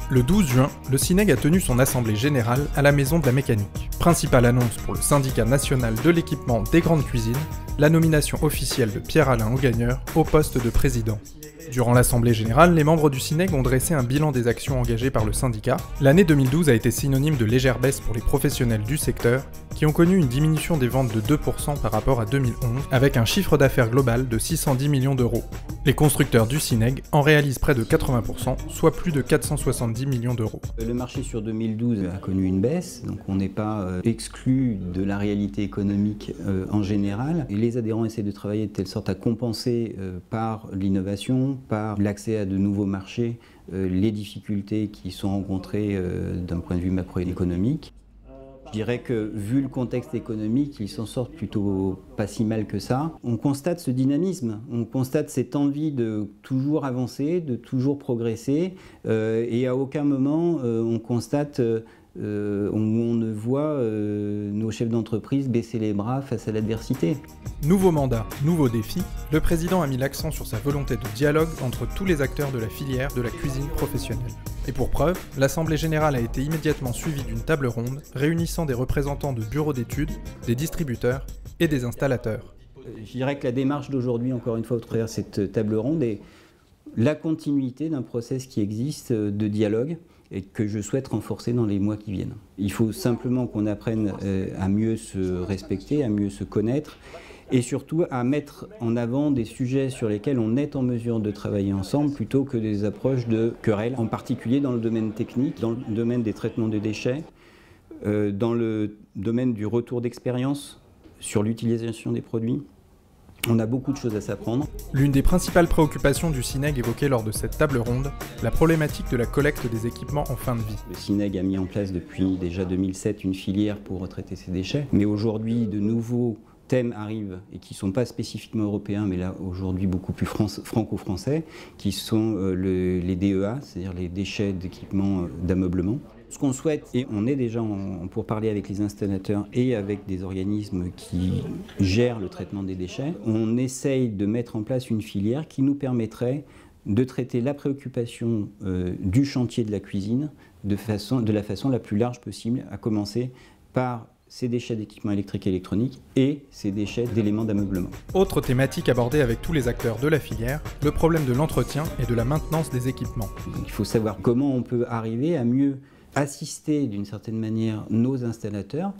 Le 12 juin, le SINEG a tenu son assemblée générale à la Maison de la Mécanique. Principale annonce pour le syndicat national de l'équipement des grandes cuisines, la nomination officielle de Pierre-Alain Augagneur au poste de président. Durant l'assemblée générale, les membres du SINEG ont dressé un bilan des actions engagées par le syndicat. L'année 2012 a été synonyme de légère baisse pour les professionnels du secteur, qui ont connu une diminution des ventes de 2% par rapport à 2011, avec un chiffre d'affaires global de 610 millions d'euros. Les constructeurs du SINEG en réalisent près de 80%, soit plus de 470 millions d'euros. Le marché sur 2012 a connu une baisse, donc on n'est pas exclu de la réalité économique en général. Et les adhérents essaient de travailler de telle sorte à compenser par l'innovation, par l'accès à de nouveaux marchés, les difficultés qui sont rencontrées d'un point de vue macroéconomique. Je dirais que, vu le contexte économique, ils s'en sortent plutôt pas si mal que ça. On constate ce dynamisme, on constate cette envie de toujours avancer, de toujours progresser, et à aucun moment on constate, on ne voit nos chefs d'entreprise baisser les bras face à l'adversité. Nouveau mandat, nouveau défi, le président a mis l'accent sur sa volonté de dialogue entre tous les acteurs de la filière de la cuisine professionnelle. Et pour preuve, l'Assemblée générale a été immédiatement suivie d'une table ronde réunissant des représentants de bureaux d'études, des distributeurs et des installateurs. Je dirais que la démarche d'aujourd'hui, encore une fois, au travers de cette table ronde, est la continuité d'un process qui existe de dialogue et que je souhaite renforcer dans les mois qui viennent. Il faut simplement qu'on apprenne à mieux se respecter, à mieux se connaître, et surtout à mettre en avant des sujets sur lesquels on est en mesure de travailler ensemble plutôt que des approches de querelles, en particulier dans le domaine technique, dans le domaine des traitements de déchets, dans le domaine du retour d'expérience sur l'utilisation des produits. On a beaucoup de choses à s'apprendre. L'une des principales préoccupations du SINEG évoquée lors de cette table ronde, la problématique de la collecte des équipements en fin de vie. Le SINEG a mis en place depuis déjà 2007 une filière pour retraiter ses déchets, mais aujourd'hui de nouveaux thèmes arrivent et qui ne sont pas spécifiquement européens, mais là aujourd'hui beaucoup plus franco-français, qui sont les DEA, c'est-à-dire les déchets d'équipements d'ameublement. Ce qu'on souhaite, et on est déjà pour parler avec les installateurs et avec des organismes qui gèrent le traitement des déchets, on essaye de mettre en place une filière qui nous permettrait de traiter la préoccupation du chantier de la cuisine de la façon la plus large possible, à commencer par ces déchets d'équipements électriques et électroniques et ces déchets d'éléments d'ameublement. Autre thématique abordée avec tous les acteurs de la filière, le problème de l'entretien et de la maintenance des équipements. Donc, il faut savoir comment on peut arriver à mieux assister d'une certaine manière nos installateurs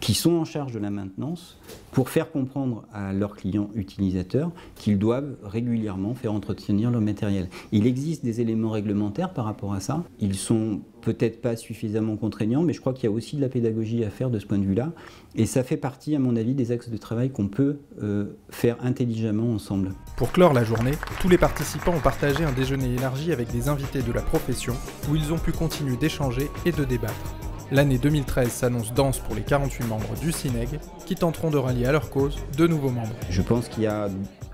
qui sont en charge de la maintenance pour faire comprendre à leurs clients utilisateurs qu'ils doivent régulièrement faire entretenir leur matériel. Il existe des éléments réglementaires par rapport à ça. Ils sont peut-être pas suffisamment contraignants, mais je crois qu'il y a aussi de la pédagogie à faire de ce point de vue-là. Et ça fait partie, à mon avis, des axes de travail qu'on peut faire intelligemment ensemble. Pour clore la journée, tous les participants ont partagé un déjeuner élargi avec des invités de la profession où ils ont pu continuer d'échanger et de débattre. L'année 2013 s'annonce dense pour les 48 membres du SINEG qui tenteront de rallier à leur cause de nouveaux membres. Je pense qu'il y a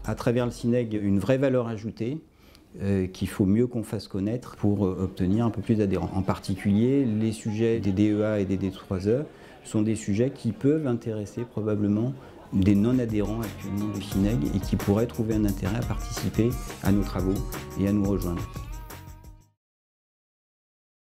à travers le SINEG une vraie valeur ajoutée qu'il faut mieux qu'on fasse connaître pour obtenir un peu plus d'adhérents. En particulier, les sujets des DEA et des D3E sont des sujets qui peuvent intéresser probablement des non-adhérents actuellement du SINEG et qui pourraient trouver un intérêt à participer à nos travaux et à nous rejoindre.